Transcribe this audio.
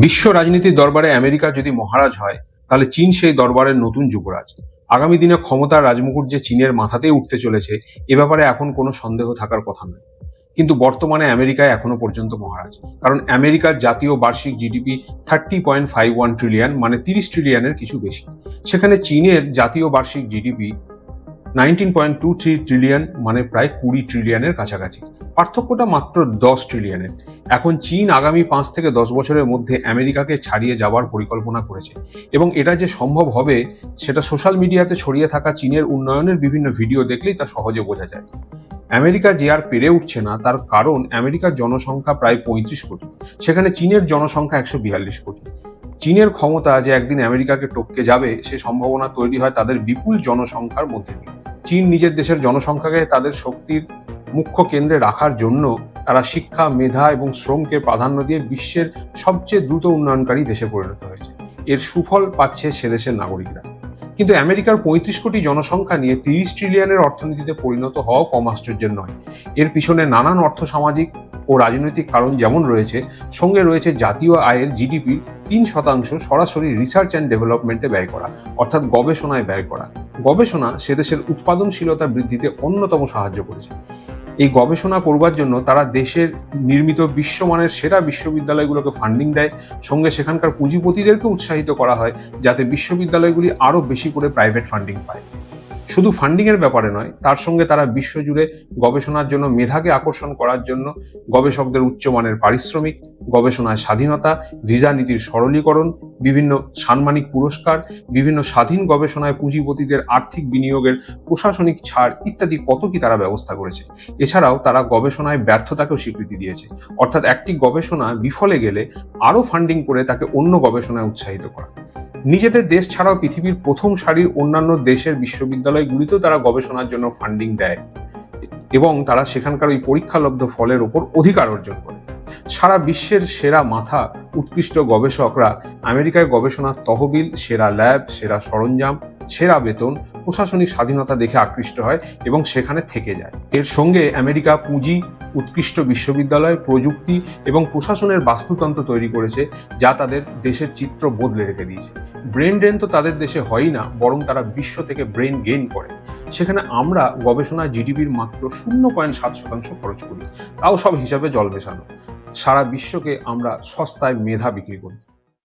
বিশ্ব রাজনীতির দরবারে আমেরিকা যদি মহারাজ হয়, তাহলে চীন সেই দরবারের নতুন যুবরাজ। আগামী দিনে ক্ষমতার রাজমুকুট যে চীনের মাথাতেই উঠতে চলেছে, এ ব্যাপারে এখন কোনো সন্দেহ থাকার কথা নয়। কিন্তু বর্তমানে আমেরিকায় এখনো পর্যন্ত মহারাজ, কারণ আমেরিকার জাতীয় বার্ষিক জিডিপি 30.51 ট্রিলিয়ন, মানে 30 ট্রিলিয়নের কিছু বেশি। সেখানে চীনের জাতীয় বার্ষিক জিডিপি 19.23 ট্রিলিয়ন, মানে প্রায় 20 ট্রিলিয়নের কাছাকাছি। পার্থক্যটা মাত্র 10 ট্রিলিয়নের। এখন চীন আগামী 5 থেকে 10 বছরের মধ্যে আমেরিকাকে ছাড়িয়ে যাওয়ার পরিকল্পনা করেছে, এবং এটা যে সম্ভব হবে সেটা সোশ্যাল মিডিয়াতে ছড়িয়ে থাকা চীনের উন্নয়নের বিভিন্ন ভিডিও দেখলেই তা সহজে বোঝা যায়। আমেরিকা যে আর পেরে উঠছে না, তার কারণ আমেরিকার জনসংখ্যা প্রায় 35 কোটি, সেখানে চীনের জনসংখ্যা 142 কোটি। চীনের ক্ষমতা যে একদিন আমেরিকাকে টপকে যাবে, সে সম্ভাবনা তৈরি হয় তাদের বিপুল জনসংখ্যার মধ্যে দিয়ে। চীন নিজের দেশের জনসংখ্যাকে তাদের শক্তির মুখ্য কেন্দ্রে রাখার জন্য তারা শিক্ষা, মেধা এবং শ্রমকে প্রাধান্য দিয়ে বিশ্বের সবচেয়ে দ্রুত উন্নয়নকারী দেশে পরিণত হয়েছে। এর সুফল পাচ্ছে সে দেশের নাগরিকরা। কিন্তু আমেরিকার 35 কোটি জনসংখ্যা নিয়ে 30 ট্রিলিয়নের অর্থনীতিতে পরিণত হওয়া কম আশ্চর্যের নয়। এর পিছনে নানান অর্থসামাজিক ও রাজনৈতিক কারণ যেমন রয়েছে, সঙ্গে রয়েছে জাতীয় আয়ের জিডিপির 3% সরাসরি রিসার্চ অ্যান্ড ডেভেলপমেন্টে ব্যয় করা, অর্থাৎ গবেষণায় ব্যয় করা। গবেষণা সে দেশের উৎপাদনশীলতা বৃদ্ধিতে অন্যতম সাহায্য করেছে। এই গবেষণা করবার জন্য তারা দেশের নির্মিত বিশ্বমানের সেরা বিশ্ববিদ্যালয়গুলোকে ফান্ডিং দেয়, সঙ্গে সেখানকার পুঁজিপতিদেরকে উৎসাহিত করা হয় যাতে বিশ্ববিদ্যালয়গুলি আরও বেশি করে প্রাইভেট ফান্ডিং পায়। শুধু ফান্ডিং এর ব্যাপারে নয়, তার সঙ্গে তারা বিশ্বজুড়ে গবেষণার জন্য মেধাকে আকর্ষণ করার জন্য গবেষকদের উচ্চমানের পারিশ্রমিক, গবেষণায় স্বাধীনতা, ভিসা নীতির সরলীকরণ, বিভিন্ন সাম্মানিক পুরস্কার, বিভিন্ন স্বাধীন গবেষণায় পুঁজিপতিদের আর্থিক বিনিয়োগের প্রশাসনিক ছাড় ইত্যাদি কত কি তারা ব্যবস্থা করেছে। এছাড়াও তারা গবেষণায় ব্যর্থতাকেও স্বীকৃতি দিয়েছে, অর্থাৎ একটি গবেষণা বিফলে গেলে আরও ফান্ডিং করে তাকে অন্য গবেষণায় উৎসাহিত করা। নিজেদের দেশ ছাড়াও পৃথিবীর প্রথম সারির অন্যান্য দেশের বিশ্ববিদ্যালয়গুলিতেও তারা গবেষণার জন্য ফান্ডিং দেয়, এবং তারা সেখানকার ওই পরীক্ষালব্ধ ফলের ওপর অধিকার অর্জন করে। সারা বিশ্বের সেরা মাথা, উৎকৃষ্ট গবেষকরা আমেরিকায় গবেষণার তহবিল, সেরা ল্যাব, সেরা সরঞ্জাম, সেরা বেতন, প্রশাসনিক স্বাধীনতা দেখে আকৃষ্ট হয় এবং সেখানে থেকে যায়। এর সঙ্গে আমেরিকা পুঁজি, উৎকৃষ্ট বিশ্ববিদ্যালয়, প্রযুক্তি এবং প্রশাসনের বাস্তুতন্ত্র তৈরি করেছে, যা তাদের দেশের চিত্র বদলে রেখে দিয়েছে। ব্রেন ড্রেন তো তাদের দেশে হয়ই না, বরং তারা বিশ্ব থেকে ব্রেন গেইন করে। সেখানে আমরা গবেষণা জিডিপির মাত্র 0.7% খরচ করি, তাও সব হিসাবে জল মেশানো। সারা বিশ্বকে আমরা সস্তায় মেধা বিক্রি করি।